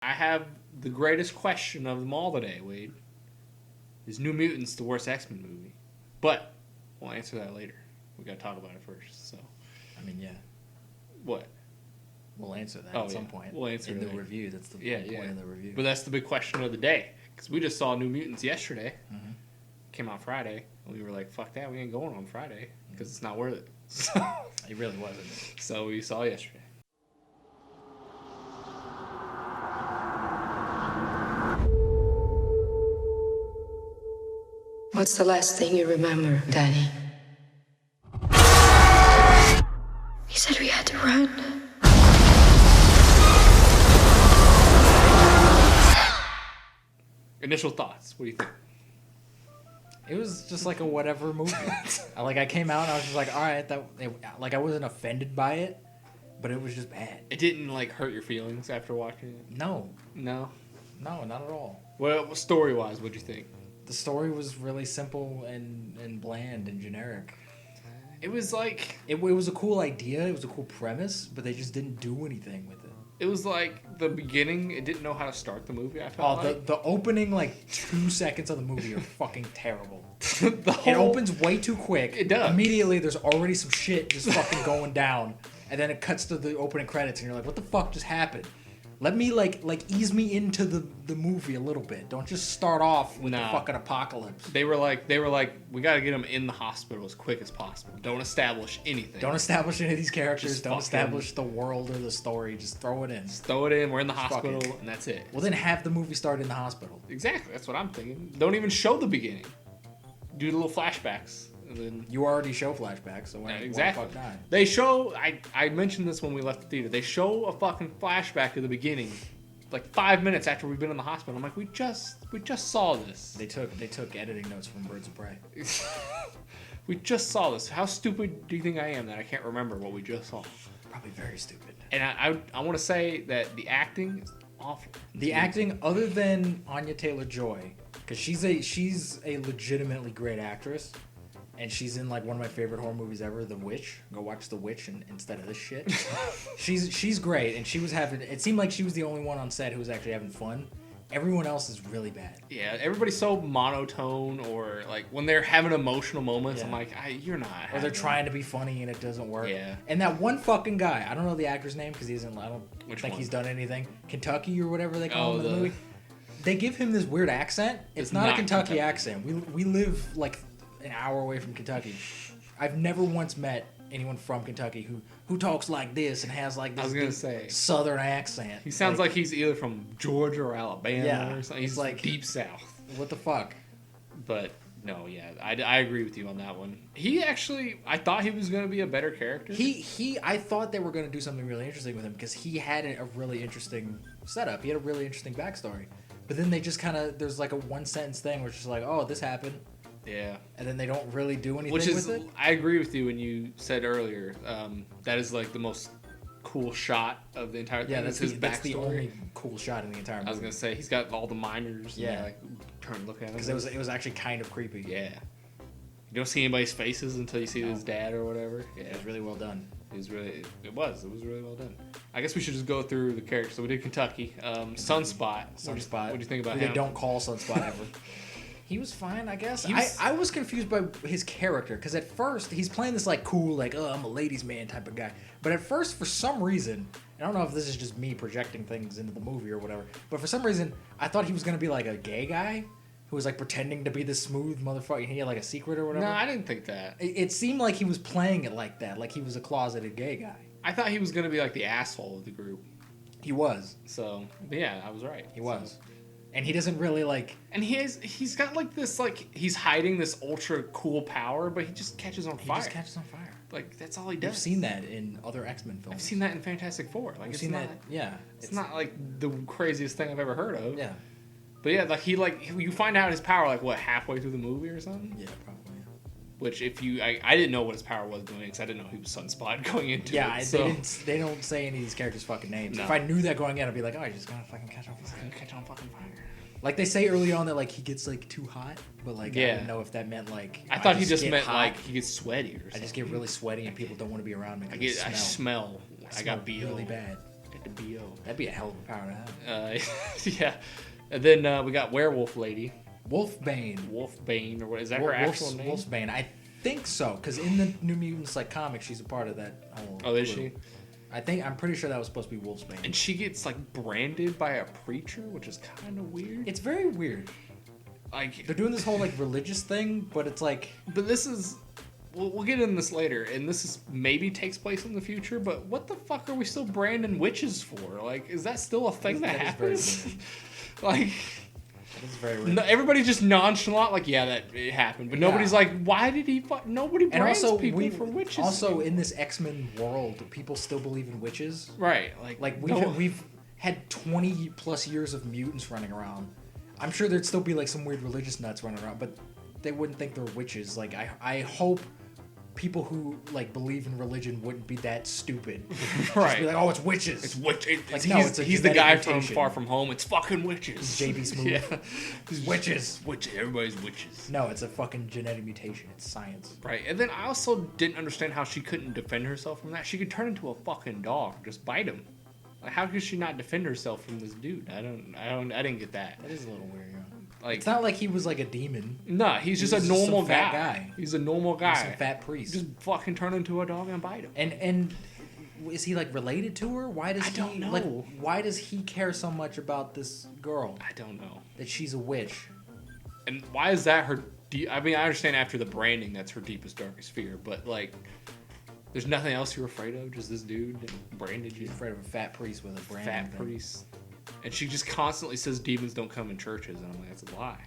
I have the greatest question of them all today, Wade. Is New Mutants the worst X-Men movie? But we'll answer that later. We gotta talk about it first. So, I mean, yeah. What? We'll answer that at some point. We'll answer in the review. That's the point of the review. But that's the big question of the day. Because we just saw New Mutants yesterday. Mm-hmm. Came out Friday. And we were like, fuck that, we ain't going on Friday. Because it's not worth it. So, it really wasn't. So we saw yesterday. What's the last thing you remember, Danny? He said we had to run. Initial thoughts. What do you think? It was just like a whatever movie. I came out and I was just like, all right, I wasn't offended by it, but it was just bad. It didn't hurt your feelings after watching it? No, not at all. Well, story-wise, what'd you think? The story was really simple and bland and generic. It was like... It was a cool idea, it was a cool premise, but they just didn't do anything with it. It was like the beginning, it didn't know how to start the movie, I felt like. The opening 2 seconds of the movie are fucking terrible. It opens way too quick. It does. Immediately there's already some shit just fucking going down. And then it cuts to the opening credits and you're like, what the fuck just happened? Let me ease me into the movie a little bit. Don't just start off with the fucking apocalypse. They were like, we gotta get him in the hospital as quick as possible. Don't establish anything. Don't establish any of these characters. Don't establish the world or the story. Just throw it in. Just throw it in. We're in the hospital, and that's it. Well, then have the movie start in the hospital. Exactly. That's what I'm thinking. Don't even show the beginning. Do the little flashbacks. And then you already show flashbacks, so why exactly. Fuck not? They show. I mentioned this when we left the theater. They show a fucking flashback of the beginning, 5 minutes after we've been in the hospital. I'm like, we just saw this. They took editing notes from Birds of Prey. We just saw this. How stupid do you think I am that I can't remember what we just saw? Probably very stupid. And I want to say that the acting is awful. The acting, other than Anya Taylor-Joy, because she's a legitimately great actress. And she's in one of my favorite horror movies ever, The Witch. Go watch The Witch instead of this shit. She's great, and she was having. It seemed like she was the only one on set who was actually having fun. Everyone else is really bad. Yeah, everybody's so monotone, or when they're having emotional moments, I'm like, you're not. Or they're trying to be funny and it doesn't work. Yeah. And that one fucking guy, I don't know the actor's name because I don't think he's done anything. Kentucky or whatever they call him in the movie. They give him this weird accent. It's not a Kentucky accent. We live an hour away from Kentucky. I've never once met anyone from Kentucky who talks like this and has this southern accent. He sounds like he's either from Georgia or Alabama or something. He's deep south. What the fuck? But no, yeah, I agree with you on that one. He actually, I thought he was going to be a better character. I thought they were going to do something really interesting with him because he had a really interesting setup. He had a really interesting backstory. But then they just there's a one sentence thing where it's just oh, this happened. Yeah. And then they don't really do anything with it. I agree with you when you said earlier, that is the most cool shot of the entire thing. Yeah, that's the only cool shot in the entire movie. I was going to say, he's got all the miners. Yeah. And turn and look at him. Because it was actually kind of creepy. Yeah. You don't see anybody's faces until you see his dad or whatever. Yeah. It was really well done. It was really well done. I guess we should just go through the characters. So we did Kentucky. Sunspot. Sunspot. What do you think about him? They don't call Sunspot ever. He was fine, I guess. I was confused by his character because at first he's playing this cool, I'm a ladies' man type of guy. But at first, for some reason, I don't know if this is just me projecting things into the movie or whatever, but for some reason, I thought he was gonna be a gay guy who was pretending to be this smooth motherfucker. He had a secret or whatever. No, I didn't think that. It seemed like he was playing it like that, like he was a closeted gay guy. I thought he was gonna be the asshole of the group. He was. So yeah, I was right. He was. And he doesn't really And he's got this he's hiding this ultra cool power, but he just catches on fire. He just catches on fire. That's all he does. I've seen that in other X-Men films. I've seen that in Fantastic Four. I've seen that. Yeah. It's not the craziest thing I've ever heard of. Yeah. But yeah, you find out his power halfway through the movie or something. Yeah, probably. Yeah. Which I didn't know what his power was doing because I didn't know he was Sunspot going into it. Yeah, they don't say any of these characters' fucking names. No. If I knew that going in, I'd be like, oh, you're just gonna fucking catch on fire. Catch on fucking fire. They say early on that he gets too hot, but I didn't know if that meant I thought he just meant hot. He gets sweaty or something. I just get really sweaty and people don't want to be around me. I smell. I got BO really bad. At the BO. That'd be a hell of a power to have. Yeah. And then we got Werewolf Lady. Wolfbane. Wolfbane, or what is that her actual name? Wolfbane. I think so, because in the New Mutants like comic, she's a part of that whole. Oh, is she? I'm pretty sure that was supposed to be Wolfsbane. And she gets like branded by a preacher, which is kind of weird. It's very weird. Like they're doing this whole like religious thing, but it's like. But this is. We'll get into this later, and this is maybe takes place in the future. But what the fuck are we still branding witches for? Like, is that still a thing that happens? Like. This is very weird. No, everybody's just nonchalant, like, yeah, that it happened. But nobody's like, why did he nobody brands people for witches. Also, in this X-Men world, people still believe in witches. Right. We've had 20 plus years of mutants running around. I'm sure there'd still be, like, some weird religious nuts running around, but they wouldn't think they're witches. Like, I hope people who, like, believe in religion wouldn't be that stupid. Right. Just be like, oh, it's witches. It's witches. Like, he's the guy from Far From Home. It's fucking witches. JB Smooth. Yeah. It's witches. Witches. Everybody's witches. No, it's a fucking genetic mutation. It's science. Right. And then I also didn't understand how she couldn't defend herself from that. She could turn into a fucking dog. Just bite him. Like, how could she not defend herself from this dude? I didn't get that. That is a little weird, yeah. Like, it's not like he was like a demon. No, he's just a normal fat guy. He's a normal guy. He's a fat priest. Just fucking turn into a dog and bite him. And is he like related to her? Why does I don't know. Like, why does he care so much about this girl? I don't know. That she's a witch. And why is that her? I mean, I understand after the branding, that's her deepest, darkest fear. But like, there's nothing else you're afraid of. Just this dude that branded you. She's afraid of a fat priest with a brand. Fat priest. And she just constantly says demons don't come in churches, and I'm like, that's a lie.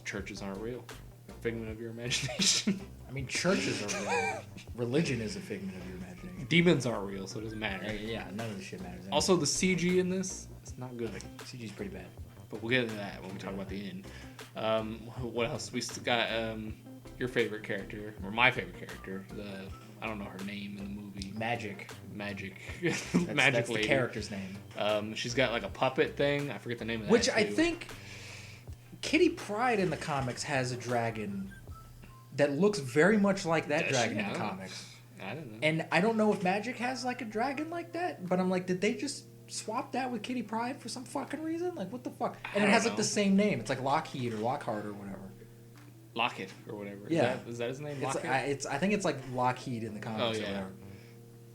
Churches aren't real. A figment of your imagination. I mean, churches are real. Religion is a figment of your imagination. Demons aren't real, so it doesn't matter. Yeah, none of this shit matters. Anyway. Also, the CG in this, it's not good. CG's pretty bad. But we'll get into that when we talk about the end. What else? We still got your favorite character, or my favorite character. I don't know her name in the movie. Magic. That's the character's name. She's got like a puppet thing. I forget the name of that. Which I think Kitty Pryde in the comics has a dragon that looks very much like that dragon in the comics. I don't know. And I don't know if Magic has like a dragon like that, but I'm like, did they just swap that with Kitty Pryde for some fucking reason? Like, what the fuck? And it has like the same name. It's like Lockheed or Lockhart or whatever. Lockett or whatever. Yeah. Is that his name? I think it's like Lockheed in the comics or whatever.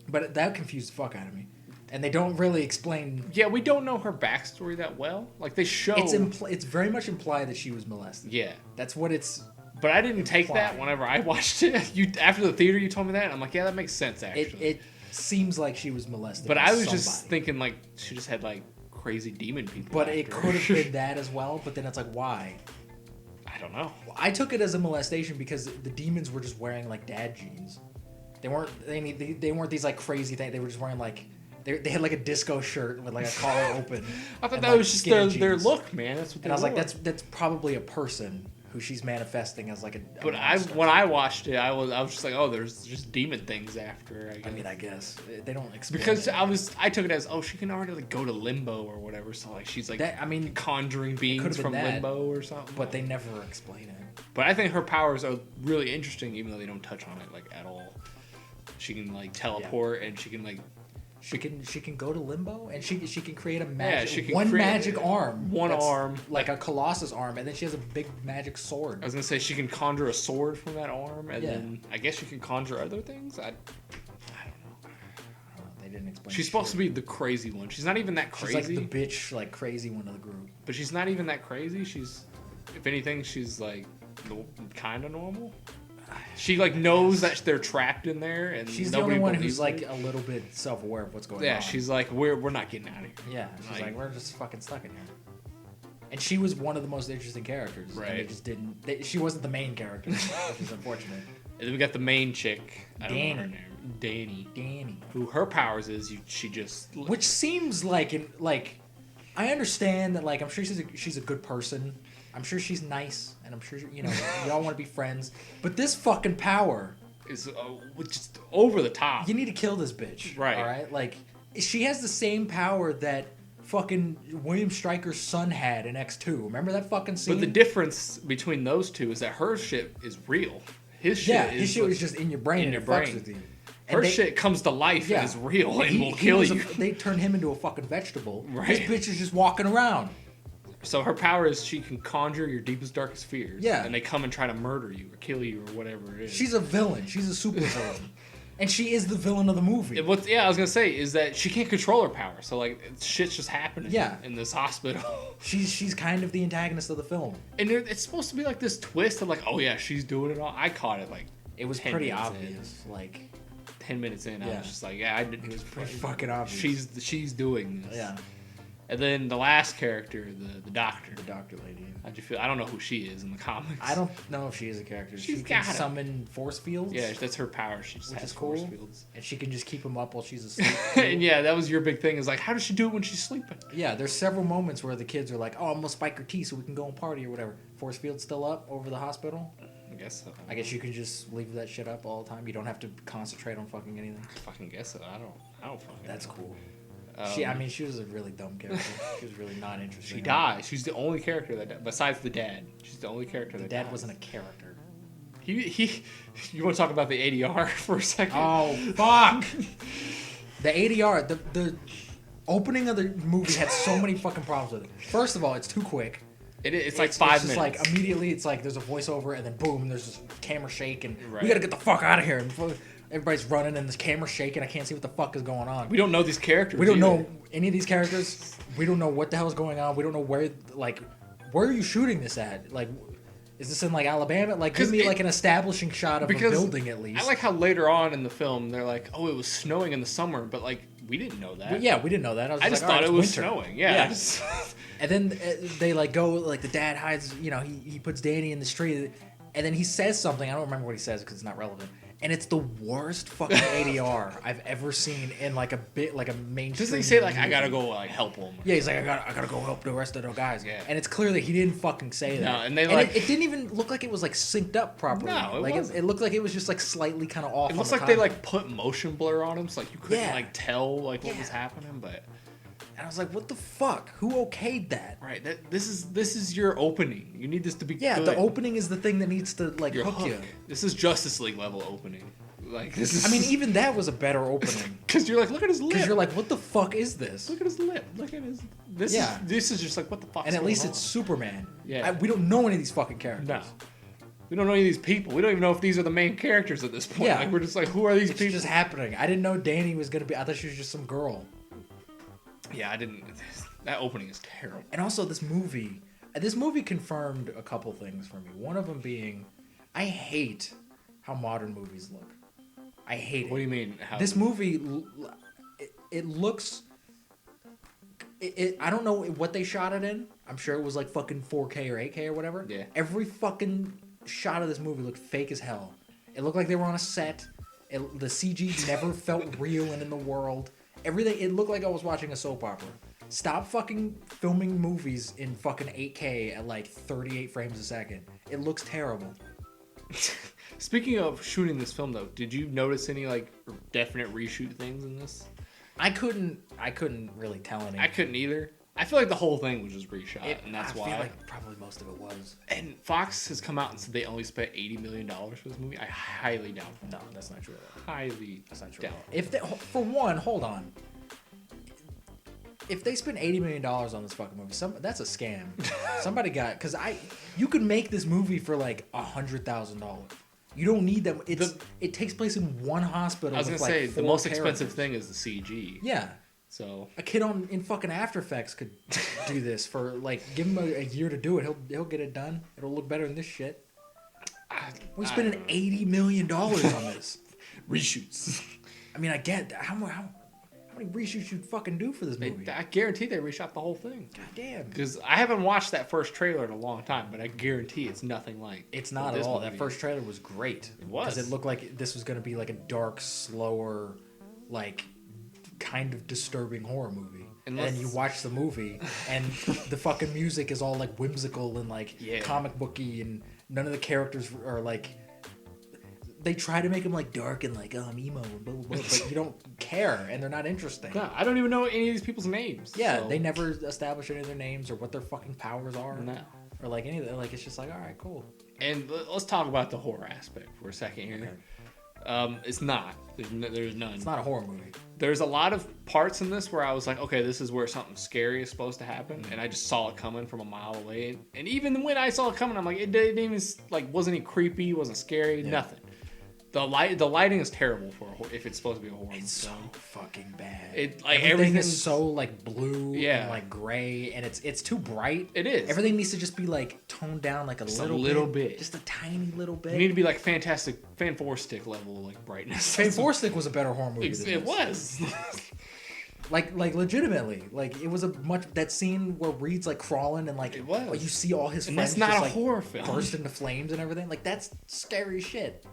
But that confused the fuck out of me. And they don't really explain. Yeah, we don't know her backstory that well. Like, they show. It's very much implied that she was molested. Yeah. That's what it's. But I didn't take that whenever I watched it. After the theater, you told me that. And I'm like, yeah, that makes sense, actually. It seems like she was molested. But I was just thinking, like, she just had, like, crazy demon people. But it could have been that as well. But then it's like, why? I don't know. I took it as a molestation because the demons were just wearing, like, dad jeans. They weren't these, like, crazy things. They were just wearing, like. They had like a disco shirt with like a collar open. I thought that was just their look, man. That's what they and I was like, that's probably a person who she's manifesting as like a. But when I watched it, I was just like, oh, there's just demon things after. I guess they don't explain because it. I took it as she can already like go to limbo or whatever. So like she's like conjuring beings from limbo or something. But they never explain it. But I think her powers are really interesting, even though they don't touch on it like at all. She can like teleport and she can like. She can go to limbo and she can create a magic magic arm. One arm. Like a Colossus arm, and then she has a big magic sword. I was gonna say she can conjure a sword from that arm, and then I guess she can conjure other things. I don't know. They didn't explain. She's supposed to be the crazy one. She's not even that crazy. She's like the bitch, like crazy one of the group. But she's not even that crazy. She's, if anything, she's like kind of normal. She like knows that they're trapped in there, and she's the only one who's like a little bit self-aware of what's going on. Yeah, she's like, we're not getting out of here. Yeah, she's like we're just fucking stuck in here. And she was one of the most interesting characters. Right. And they just didn't. She wasn't the main character, which is unfortunate. And then we got the main chick. I don't know her name. Danny. Who her powers is she just. Which seems like I understand that I'm sure she's a good person. I'm sure she's nice, and I'm sure y'all want to be friends. But this fucking power is just over the top. You need to kill this bitch, right? All right, like she has the same power that fucking William Stryker's son had in X2. Remember that fucking scene? But the difference between those two is that her shit is real. His shit was just in your brain and it fucks with you. Her shit comes to life and is real and will kill you. They turn him into a fucking vegetable. Right. This bitch is just walking around. So her power is she can conjure your deepest, darkest fears. Yeah. And they come and try to murder you or kill you or whatever it is. She's a villain. She's a super villain. And she is the villain of the movie. I was going to say is that she can't control her power. So, like, shit's just happening in this hospital. She's kind of the antagonist of the film. And it's supposed to be like this twist of like, oh yeah, she's doing it all. I caught it like it was pretty obvious. Like 10 minutes in, I was just like, yeah, it was pretty fucking obvious. She's doing this. Yeah. And then the last character, the doctor. The doctor lady. How'd you feel? I don't know who she is in the comics. I don't know if she is a character. She can summon force fields. Yeah, that's her power. She just has force fields. And she can just keep them up while she's asleep. And yeah, that was your big thing. Is like, how does she do it when she's sleeping? Yeah, there's several moments where the kids are like, oh, I'm going to spike her teeth so we can go and party or whatever. Force field's still up over the hospital. I guess so. I guess you can just leave that shit up all the time. You don't have to concentrate on fucking anything. I fucking guess so. I don't fucking That's know. Cool. She was a really dumb character. She was really not interesting. She dies. She's the only character that died. Besides the dad. She's the only character that died. The dad wasn't a character. You want to talk about the ADR for a second? Oh, fuck! The ADR, the opening of the movie had so many fucking problems with it. First of all, it's too quick. It's like 5 minutes. It's like immediately, it's like there's a voiceover and then boom, there's this camera shake and we gotta get the fuck out of here. And everybody's running and this camera's shaking. I can't see what the fuck is going on. We don't know these characters. We don't know any of these characters. We don't know what the hell is going on. We don't know where are you shooting this at? Like, is this in like Alabama? Like, give me like an establishing shot of a building at least. I like how later on in the film they're like, oh, it was snowing in the summer, but like we didn't know that. But yeah, we didn't know that. I just thought it was snowing. Yeah. And then they like go like the dad hides. You know, he puts Danny in the street, and then he says something. I don't remember what he says because it's not relevant. And it's the worst fucking ADR I've ever seen in like a mainstream. Doesn't he say like I gotta go like help him? Yeah, he's like I gotta go help the rest of the guys. Yeah. And it's clear that he didn't fucking say that. No, and they like it didn't even look like it was like synced up properly. No, it wasn't. It looked like it was just like slightly kind of off. It looks like they like put motion blur on him, so like you couldn't like tell like what was happening, but. And I was like, what the fuck? Who okayed that? Right. This is your opening. You need this to be good. The opening is the thing that needs to like hook you. This is Justice League level opening. Like this is. I mean, even that was a better opening. Because you're like, look at his lip. Because you're like, what the fuck is this? Look at his lip. Look at his. This is just like what the fuck. And at least it's Superman. Yeah. We don't know any of these fucking characters. No. We don't know any of these people. We don't even know if these are the main characters at this point. Yeah. Like we're just like, who are these people? It's just happening. I didn't know Danny was gonna be. I thought she was just some girl. Yeah, I didn't. That opening is terrible. And also, this movie confirmed a couple things for me. One of them being, I hate how modern movies look. I hate it. What do you mean? How? This movie, it looks. I don't know what they shot it in. I'm sure it was like fucking 4K or 8K or whatever. Yeah. Every fucking shot of this movie looked fake as hell. It looked like they were on a set. The CG never felt real and in the world. Everything. It looked like I was watching a soap opera. Stop fucking filming movies in fucking 8K at like 38 frames a second. It looks terrible. Speaking of shooting this film, though, did you notice any like definite reshoot things in this? I couldn't really tell any. I couldn't either. I feel like the whole thing was just reshot, and that's why. I feel like probably most of it was. And Fox has come out and said they only spent $80 million for this movie. I highly doubt that. No, that's not true at all. That's not true. If they, for one, hold on. If they spent $80 million on this fucking movie, that's a scam. Somebody got you could make this movie for like $100,000. You don't need them. It takes place in one hospital. I was gonna say the most expensive thing is the CG. Yeah. So a kid in fucking After Effects could do this for like give him a year to do it. He'll get it done. It'll look better than this shit. We're spending $80 million on this. Reshoots. I mean, I get how many reshoots you fucking do for this movie? I guarantee they reshot the whole thing. God damn. Because I haven't watched that first trailer in a long time, but I guarantee it's nothing like. It's not at all. That first trailer was great. It was. Because it looked like this was going to be like a dark, slower, like kind of disturbing horror movie. And then you watch the movie, and the fucking music is all like whimsical and like comic booky, and none of the characters are like. They try to make them like dark and like I'm emo and blah, blah, blah, but you don't care and they're not interesting. No, I don't even know any of these people's names. Yeah, so. They never establish any of their names or what their fucking powers are. No. Or like any of that. Like it's just like, all right, cool. And let's talk about the horror aspect for a second here. It's not. There's none. It's not a horror movie. There's a lot of parts in this where I was like, okay, this is where something scary is supposed to happen, and I just saw it coming from a mile away. And even when I saw it coming, I'm like, it didn't even like wasn't even creepy, wasn't scary, nothing. The lighting is terrible for if it's supposed to be a horror. It's so fucking bad. It like everything is so like blue Yeah. and like gray, and it's too bright. It is. Everything needs to just be like toned down like Just a a little bit. just a tiny little bit. You need to be like fantastic Fan 4 Stick level like brightness. Fan 4 Stick was a better horror movie. Than It this. was. Like legitimately, like it was a much that scene where Reed's like crawling and like It was. like, you see all his And friends that's not just, a like, horror film. burst into flames and everything. Like that's scary shit.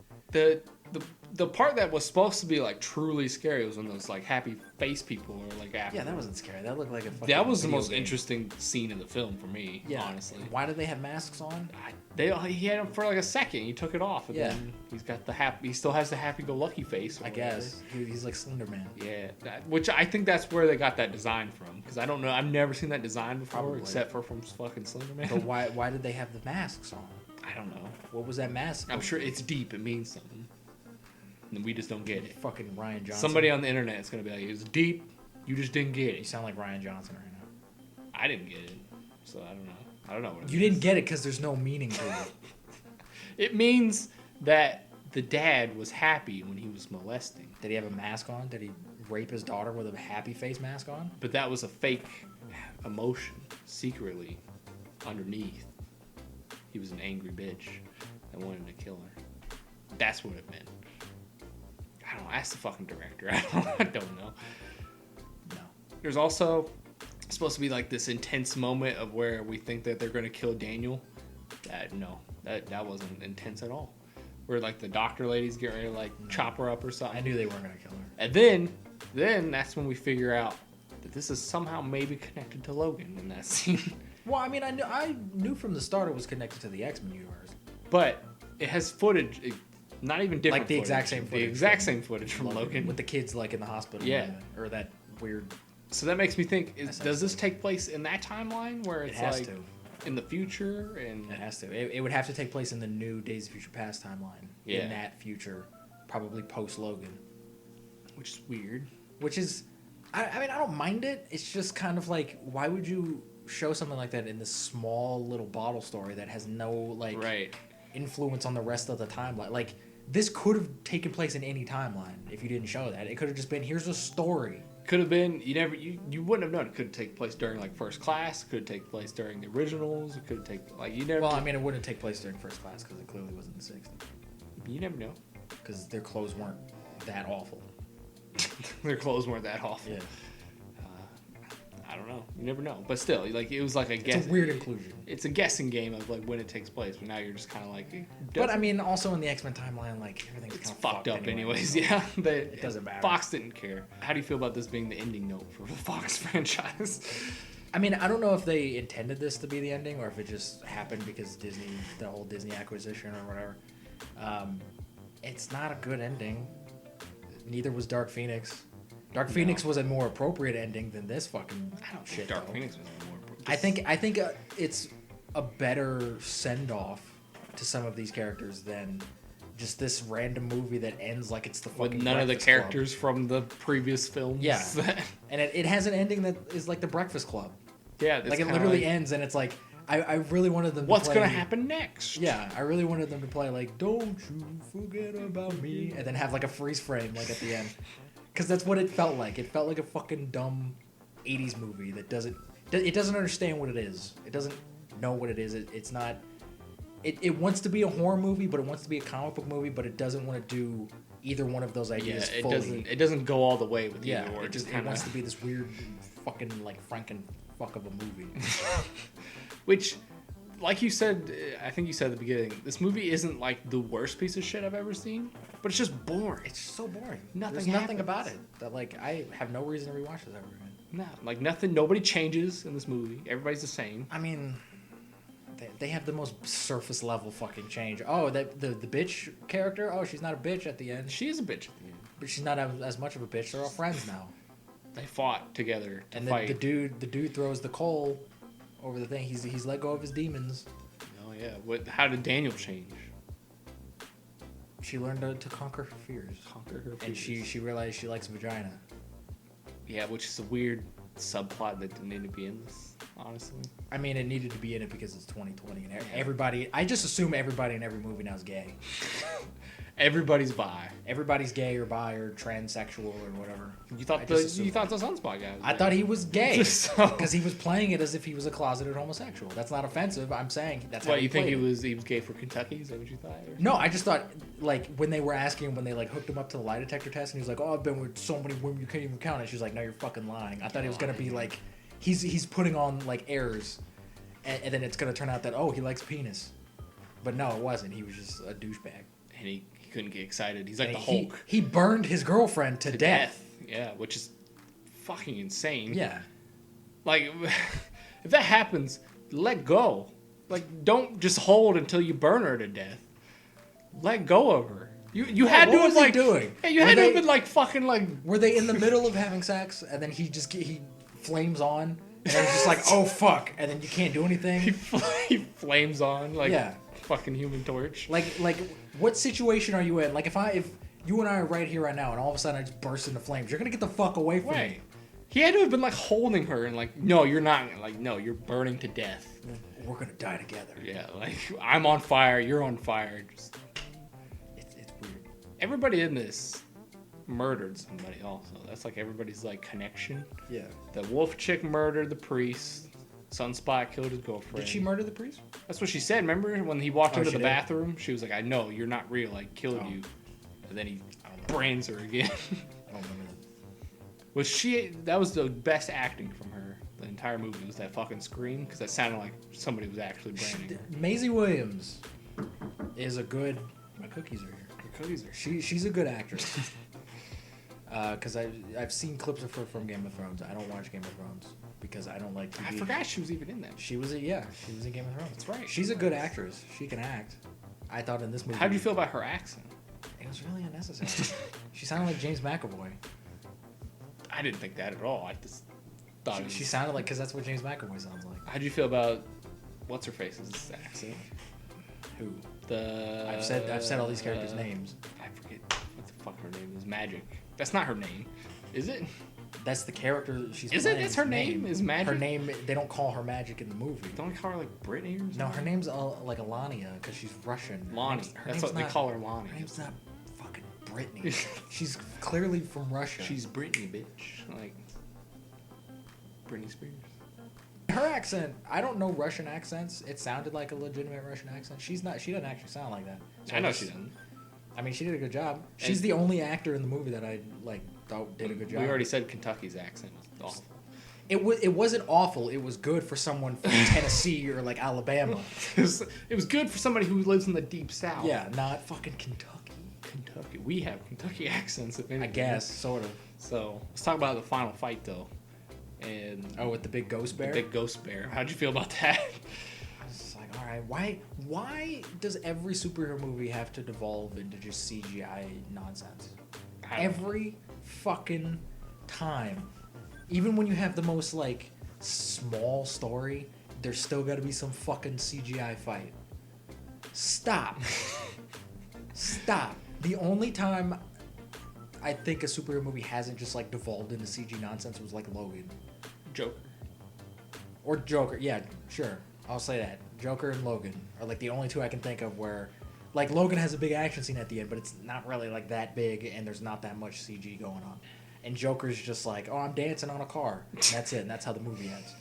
The part that was supposed to be like truly scary was when those like happy face people were like after. Yeah, that wasn't scary. That looked like a fucking That was the video most game. interesting scene of the film for me. Yeah, honestly. Why did they have masks on? He had him for like a second. He took it off, and Yeah. then he's got the happy. He still has the happy-go-lucky face. or I guess he's like Slender Man. whatever. Yeah, which I think that's where they got that design from. Because I don't know, I've never seen that design before, Probably. except for from fucking Slender Man. But why did they have the masks on? I don't know. What was that mask? I'm sure it's deep. It means something, and we just don't get it. Fucking Ryan Johnson. Somebody on the internet is gonna be like, "It's deep. You just didn't get You it." sound like Ryan Johnson right now. I didn't get it, so I don't know. I don't know what it You didn't get it because there's no meaning to it. It means that the dad was happy when he was molesting, Did he have a mask on? Did he rape his daughter with a happy face mask on? but that was a fake emotion. Secretly, underneath, he was an angry bitch that wanted to kill her. That's what it meant. I don't know. Ask the fucking director. I don't know. No. There's also supposed to be like this intense moment of where we think that they're gonna kill Daniel. That wasn't intense at all. Where like the doctor ladies get ready to like chop her up or something. I knew they weren't gonna kill her. And then that's when we figure out that this is somehow maybe connected to Logan in that scene. Well, I mean, I knew from the start it was connected to the X-Men universe. But it has footage, not even different. Like the exact same footage. The exact same footage from Logan. Logan. With the kids like in the hospital. Yeah. Or that weird. So that makes me think: That sounds does this take place in that timeline where it's It has like to. in the future? And It has to. It would have to take place in the new Days of Future Past timeline. Yeah. In that future, probably post Logan. which is weird. Which is, I mean, I don't mind it. It's just kind of like, why would you show something like that in this small little bottle story that has no like Right. influence on the rest of the timeline? Like this could have taken place in any timeline if you didn't show that. It could have just been, here's a story. Could have been. You wouldn't have known. It could take place during like First Class. Could take place during the originals. It could take like you never. Well, I mean, it wouldn't take place during First Class because it clearly wasn't the 60s. You never know. Because their clothes weren't that awful. Their clothes weren't that awful. Yeah. I don't know. You never know. But still, like it was like a guess. It's a weird inclusion. It's a guessing game of like when it takes place. But now you're just kind of like. But I mean, also in the X-Men timeline, like everything's it's kind of fucked up anyways. so Yeah, it doesn't matter. Fox didn't care. How do you feel about this being the ending note for the Fox franchise? I mean, I don't know if they intended this to be the ending or if it just happened because Disney, the whole Disney acquisition or whatever. It's not a good ending. Neither was Dark Phoenix. Dark Phoenix was a more appropriate ending than this fucking I don't shit. think Dark though. Phoenix was more important. I think it's a better send off to some of these characters than just this random movie that ends like it's the with fucking none of the Breakfast Club. characters from the previous films. Yeah, and it has an ending that is like the Breakfast Club. Yeah, it's Like it kinda literally ends, and it's like I really wanted them. What's to play, gonna happen next? Yeah, I really wanted them to play like "Don't you forget about me," and then have like a freeze frame like at the end, because that's what it felt like. It felt like a fucking dumb '80s movie that doesn't understand what it is. It doesn't know what it is. It's not. It wants to be a horror movie, but it wants to be a comic book movie, but it doesn't want to do either one of those Yeah, ideas it fully. doesn't go all the way with Yeah, either or. it just kinda, wants to be this weird fucking like Frankenfuck of a movie. Which, like you said, I think you said at the beginning, this movie isn't like the worst piece of shit I've ever seen, but it's just boring. It's so boring. Nothing There's nothing happens. about it that like I have no reason to rewatch this ever again. No, like nothing. Nobody changes in this movie. Everybody's the same. I mean, they have the most surface level fucking change. Oh, the bitch character. Oh, she's not a bitch at the end. She is a bitch at the end. But she's not as much of a bitch. They're all friends now. They fought together to And fight. the dude throws the coal over the thing. He's let go of his demons. Oh yeah. How did Daniel change? She learned to conquer her fears. Conquer her fears. And she realized she likes vagina. Yeah, which is a weird subplot that didn't need to be in this, honestly. I mean, it needed to be in it because it's 2020 and everybody. I just assume everybody in every movie now is gay. Everybody's bi. Everybody's gay or bi or transsexual or whatever. You thought the Sunspot guy was I thought he was gay So- because he was playing it as if he was a closeted homosexual. That's not offensive. I'm saying that's how What, he you think played he was gay for Kentucky? Is that what you thought? Or? No, I just thought, like, when they were asking, when they, like, hooked him up to the lie detector test, and he was like, oh, I've been with so many women you can't even count. And she was like, no, you're fucking lying. I thought it was going to be, like, he's putting on, like, airs, and then it's going to turn out that, oh, he likes penis. But no, it wasn't. He was just a douchebag. And he couldn't get excited. He's like And the Hulk. He burned his girlfriend to death. Yeah, which is fucking insane. Yeah. Like, if that happens, let go. Like, don't just hold until you burn her to death. Let go of her. You had to have, like, doing? Yeah, you had to have been, like, fucking, like... Were they in the middle of having sex, and then he flames on, and then it's just like, oh, fuck, and then you can't do anything? He flames on, like, Yeah. fucking Human Torch. Like, what situation are you in? Like, if you and I are right here right now, and all of a sudden I just burst into flames, you're gonna get the fuck away from me. He had to have been, like, holding her and, like, no, you're not. Like, no, you're burning to death. We're gonna die together. Yeah, like, I'm on fire, you're on fire. Just... It's weird. Everybody in this murdered somebody also. That's, like, everybody's, like, connection. Yeah. The wolf chick murdered the priest. Sunspot killed his girlfriend. Did she murder the priest? That's what she said. Remember when he walked into the did? bathroom? She was like, I know, you're not real. I killed you. And then he brands her again. I don't remember that. That was the best acting from her. The entire movie was that fucking scream, because that sounded like somebody was actually branding her. Maisie Williams is a good... My cookies are here. The cookies are She's a good actress. Because I've seen clips of her from Game of Thrones. I don't watch Game of Thrones because I don't like TV. I forgot she was even in that. She was in Game of Thrones. That's right. She's a good actress. She can act. I thought in this movie. How'd you feel about her accent? It was really unnecessary. She sounded like James McAvoy. I didn't think that at all. I just thought it was... She sounded like, because that's what James McAvoy sounds like. How'd you feel about what's her face's accent? Who? I've said all these characters' names. I forget what the fuck her name is. Magic. That's not her name, is it? That's the character she's Is playing. it? That's her name? Is Magic? Her name. They don't call her Magic in the movie. Don't they call her like Brittany or something? No, her name's like Alania because she's Russian. Lonnie. That's what they call her, Lonnie. Her name's not fucking Brittany. She's clearly from Russia. She's Brittany, bitch. Like Britney Spears. Her accent, I don't know Russian accents. It sounded like a legitimate Russian accent. She doesn't actually sound like that. So I know she doesn't. I mean, she did a good job. She's the only actor in the movie that I thought did a good job. We already said Kentucky's accent was awful. It wasn't awful. It was good for someone from Tennessee or like Alabama. It was good for somebody who lives in the deep south. Yeah, not fucking Kentucky. Kentucky. We have Kentucky accents, if anything. I guess, sort of. So let's talk about the final fight, though. And with the big ghost bear. The big ghost bear. How'd you feel about that? I was like, all right, why does every superhero movie have to devolve into just CGI nonsense? Every fucking time. Even when you have the most like small story, there's still got to be some fucking CGI fight. Stop. Stop. The only time I think a superhero movie hasn't just like devolved into CG nonsense was like Logan. Joker. Or Joker. Yeah, sure. I'll say that. Joker and Logan are like the only two I can think of where like Logan has a big action scene at the end, but it's not really like that big and there's not that much CG going on. And Joker's just like, oh, I'm dancing on a car. And that's it. And that's how the movie ends.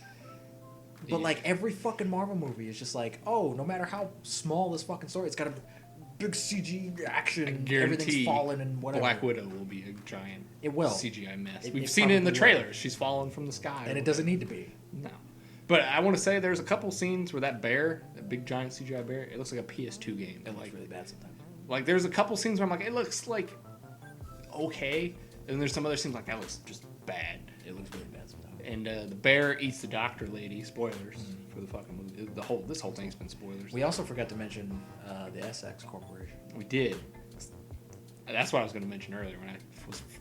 But like every fucking Marvel movie is just like, oh, no matter how small this fucking story, it's got a big CG action. Everything's falling and whatever. Black Widow will be a giant CGI mess. We've seen it in the trailers. She's falling from the sky. And it doesn't need to be. No. But I want to say there's a couple scenes where that bear, that big giant CGI bear, it looks like a PS2 game. It looks really bad sometimes. Like there's a couple scenes where I'm like, it looks like okay. And then there's some other scenes like that looks just bad. It looks really bad sometimes. And the bear eats the doctor lady. Spoilers for the fucking movie. This whole thing's been spoilers. We also forgot to mention the SX Corporation. We did. That's what I was going to mention earlier when I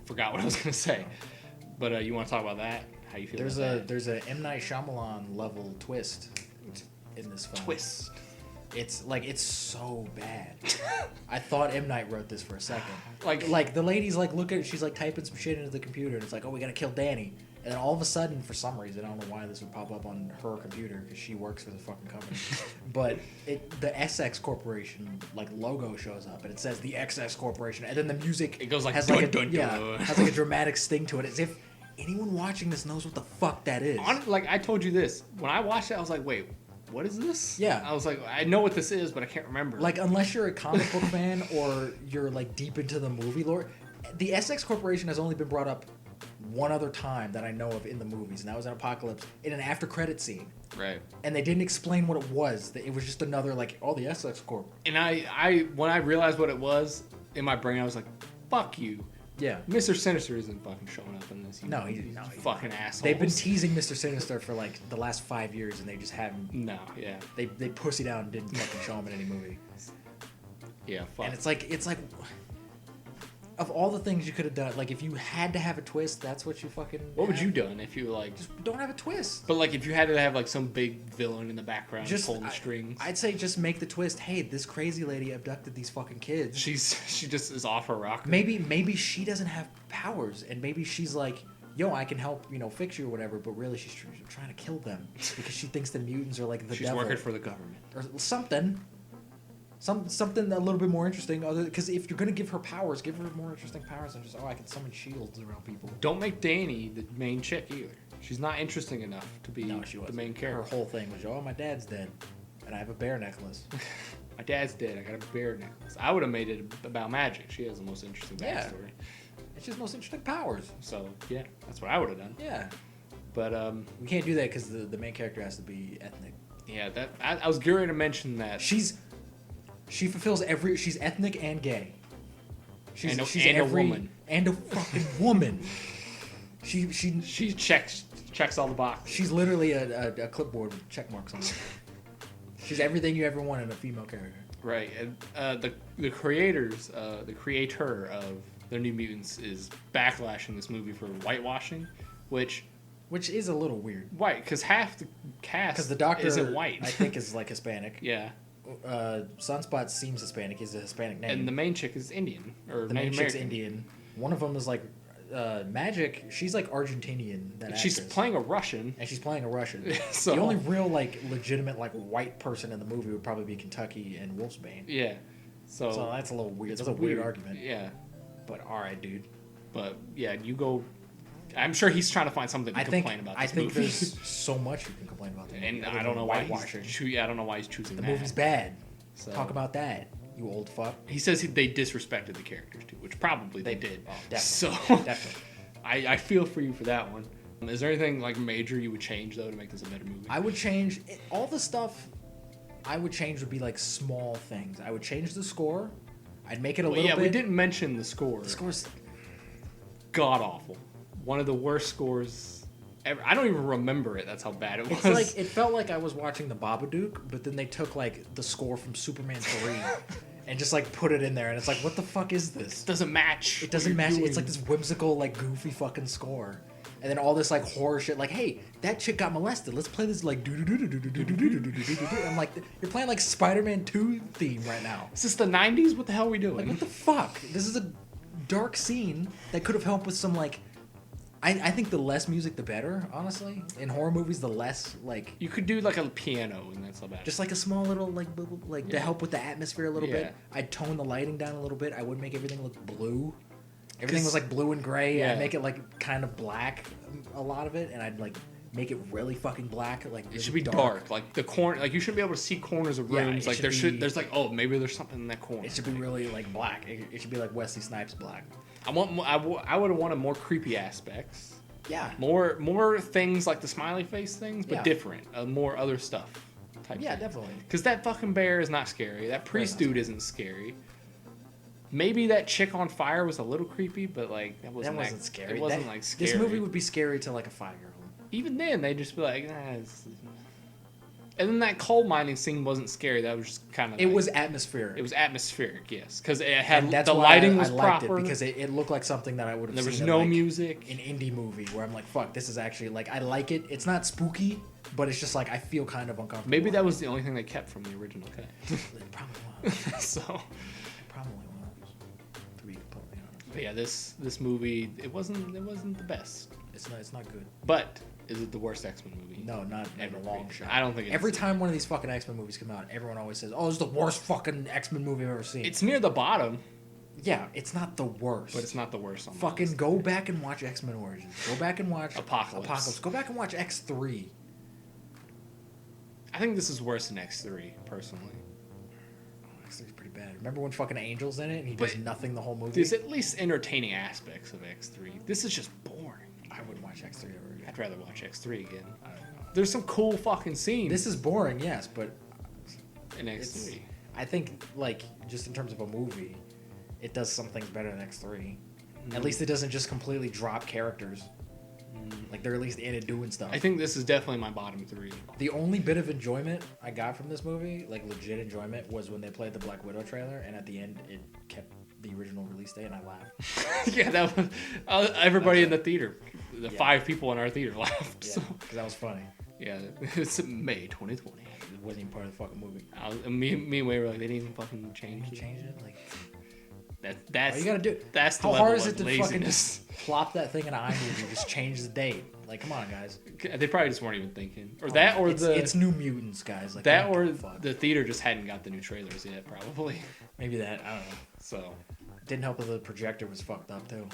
forgot what I was going to say. But you want to talk about that? How you feel? There's a M. Night Shyamalan level twist in this film. Twist. It's so bad. I thought M. Night wrote this for a second. Like the lady's like she's like typing some shit into the computer, and it's like, oh, we gotta kill Danny. And then all of a sudden, for some reason, I don't know why this would pop up on her computer because she works for the fucking company. But the SX Corporation like logo shows up, and it says the XX Corporation, and then the music it goes like has dun, like dun, dun. has like a dramatic sting to it, as if anyone watching this knows what the fuck that is. Like I told you this when I watched it, I was like, wait, what is this? Yeah. I was like, I know what this is, but I can't remember. Like, unless you're a comic book fan or you're like deep into the movie lore, the SX Corporation has only been brought up one other time that I know of in the movies, and that was in Apocalypse in an after credit scene. Right. And they didn't explain what it was. It was just another like, oh, the SX Corp. And I when I realized what it was in my brain, I was like, fuck you. Yeah. Mr. Sinister isn't fucking showing up in this. No, he's fucking asshole. They've been teasing Mr. Sinister for like the last 5 years, and they just haven't. No, yeah. They pussied out and didn't fucking show him in any movie. Yeah, fuck. And it's like of all the things you could have done, like if you had to have a twist, that's what you fucking. What would you done if you like? Just don't have a twist. But like if you had to have like some big villain in the background pulling the strings. I'd say just make the twist. Hey, this crazy lady abducted these fucking kids. She just is off her rocker. Maybe she doesn't have powers, and maybe she's like, yo, I can help, fix you or whatever. But really, she's trying to kill them because she thinks the mutants are like the she's devil. She's working for the government or something. Something a little bit more interesting, because if you're gonna give her powers, give her more interesting powers than just I can summon shields around people. Don't make Danny the main chick either. She's not interesting enough to be the main character. Her whole thing was, my dad's dead, and I have a bear necklace. My dad's dead. I got a bear necklace. I would have made it about magic. She has the most interesting backstory. It's just most interesting powers. So yeah, that's what I would have done. Yeah, but we can't do that because the main character has to be ethnic. Yeah, I was going to mention that She fulfills she's ethnic and gay. She's a woman. And a fucking woman. She checks all the boxes. She's literally a clipboard with check marks on it. She's everything you ever want in a female character. Right. And the creators, the creator of the New Mutants is backlashing this movie for whitewashing, which is a little weird. White, because half the cast because the doctor isn't white. I think is like Hispanic. Yeah. Sunspot seems Hispanic. He's a Hispanic name. And the main chick is Indian. Or the main chick's Indian. One of them is like Magic. She's like Argentinian. She's playing a Russian. And she's playing a Russian. So, the only real like legitimate like white person in the movie would probably be Kentucky and Wolfsbane. Yeah. So that's a little weird. That's a weird argument. Yeah. But alright, dude. But yeah, you go. I'm sure he's trying to find something to complain about. I think there's so much you can complain about. And I don't know why I don't know why he's choosing the movie's bad. So. Talk about that, you old fuck. He says they disrespected the characters too, which probably they did. Oh, definitely. So definitely. I feel for you for that one. Is there anything like major you would change though to make this a better movie? I would change all the stuff. I would change would be like small things. I would change the score. I'd make it a little bit. Yeah, we didn't mention the score. The score's god awful. One of the worst scores ever. I don't even remember it. That's how bad it was. It felt like I was watching the Babadook, but then they took like the score from Superman 3 and just like put it in there, and it's like, what the fuck is this? It doesn't match. It doesn't match. It's like this whimsical, like goofy fucking score. And then all this like horror shit, like, hey, that chick got molested. Let's play this like do do do do do do do do do do do. I'm like, you're playing like Spider-Man 2 theme right now. Is this the 90s? What the hell are we doing? Like, what the fuck? This is a dark scene that could have helped with some like. I think the less music, the better. Honestly, in horror movies, the less like. You could do like a piano, and that's not bad. Just like a small little like to help with the atmosphere a little bit. I'd tone the lighting down a little bit. I would make everything look blue. Everything was like blue and gray. Yeah. I'd make it like kind of black, a lot of it, and I'd like make it really fucking black. Like really it should be dark. Like the corner. Like you shouldn't be able to see corners of rooms. Like there's like maybe there's something in that corner. It should be really like black. It should be like Wesley Snipes black. I would have wanted more creepy aspects. Yeah. More things like the smiley face things, but different. More other stuff. Definitely. Because that fucking bear is not scary. That priest dude isn't scary. Maybe that chick on fire was a little creepy, but like that wasn't scary. It wasn't like scary. This movie would be scary to like a 5-year-old. Even then, they'd just be like, And then that coal mining scene wasn't scary. That was just kind of. It was atmospheric. It was atmospheric, yes, because it had that's the why lighting was I liked proper. it because it looked like something that I would have. There seen was in, no like, music. An indie movie where I'm like, fuck, this is actually like I like it. It's not spooky, but it's just like I feel kind of uncomfortable. Maybe that was the only thing they kept from the original cut. It probably was. So. It probably was. To be completely honest. But yeah, this movie it wasn't the best. It's not good. But is it the worst X-Men movie? No, not in a long shot. I don't think it's... Every time one of these fucking X-Men movies come out, everyone always says, "Oh, it's the worst fucking X-Men movie I've ever seen." It's near the bottom. Yeah, it's not the worst. But it's not the worst on Fucking go back and watch X-Men Origins. Go back and watch Apocalypse. Go back and watch X3. I think this is worse than X3, personally. Oh, X3 is pretty bad. Remember when fucking Angel's in it and he does nothing the whole movie? There's at least entertaining aspects of X3. This is just boring. I wouldn't watch X3 ever again. I'd rather watch X3 again. I don't know. There's some cool fucking scenes. This is boring, yes, but in X3. I think, like, just in terms of a movie, it does some things better than X3. At least it doesn't just completely drop characters. Like, they're at least in it doing stuff. I think this is definitely my bottom 3. The only bit of enjoyment I got from this movie, like legit enjoyment, was when they played the Black Widow trailer, and at the end it kept the original release date, and I laughed. Yeah, that was everybody in the theater. The 5 people in our theater laughed. Yeah, So. because that was funny. Yeah, it's May 2020. It wasn't even part of the fucking movie. Me and Wade were like, they didn't even fucking change it. Change it? Like, That's all you gotta do. That's the how level hard is of it to laziness. fucking just plop that thing in an iMovie, just change the date? Like, come on, guys. They probably just weren't even thinking, or it's New Mutants, guys. Like that, or fuck. the theater just hadn't got the new trailers yet, probably. Maybe that. I don't know. So didn't help that the projector was fucked up too.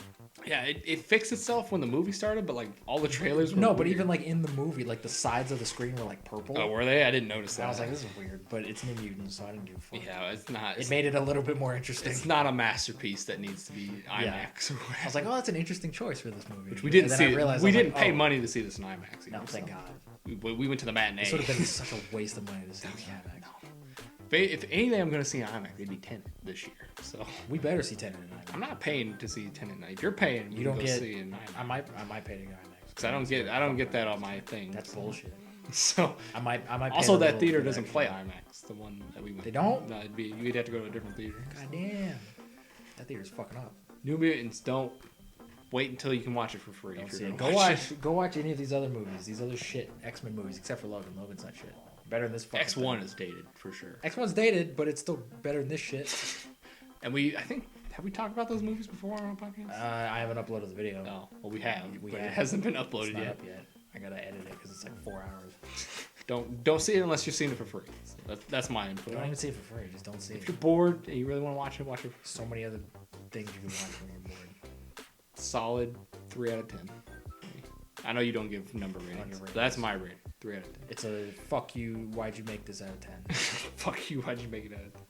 yeah, it fixed itself when the movie started, but like all the trailers were No, weird. but even like in the movie, like the sides of the screen were like purple. Oh, were they? I didn't notice that. I was like, this is weird, but it's New Mutants, so I didn't give a fuck. Yeah, it's not. It made it a little bit more interesting. It's not a masterpiece that needs to be IMAX or whatever. I was like, oh, that's an interesting choice for this movie. Which we didn't see. We didn't pay oh, money to see this in IMAX. Either, No, thank God. We went to the matinee. This would have been such a waste of money to see in IMAX. If anything I'm going to see in IMAX, it'd be Tenet this year. So we better see Tenet in IMAX. I'm not paying to see Tenet. If you're paying, you don't go get. See it in IMAX. I might pay to go IMAX because I don't get that on my thing. That's bullshit. So I might. Pay also, a that little theater bit doesn't extra. play IMAX. The one that we went. They don't? No, you'd have to go to a different theater. God damn. That theater's fucking up. New Mutants, don't wait until you can watch it for free. Don't if you're see it. gonna Go watch any of these other movies. These other shit X-Men movies, except for Logan. Logan's not shit. Better than this fucking X1 thing. is dated for sure. X1's dated, but it's still better than this shit. And I think, have we talked about those movies before on our podcast? I haven't uploaded the video. No. Well, we have, but have. it hasn't been It's uploaded not yet. up yet. I gotta edit it because it's like 4 hours. Don't see it unless you're seeing it for free. So that's my input. Don't even see it for free. Just don't see If it. you're bored and you really want to watch it, watch it. So many other things you can watch when you're bored. Solid 3 out of 10. I know you don't give number ratings. ratings. That's my rating. 3 out of 10. It's a fuck you. Why'd you make this out of 10? Fuck you. Why'd you make it out of 10?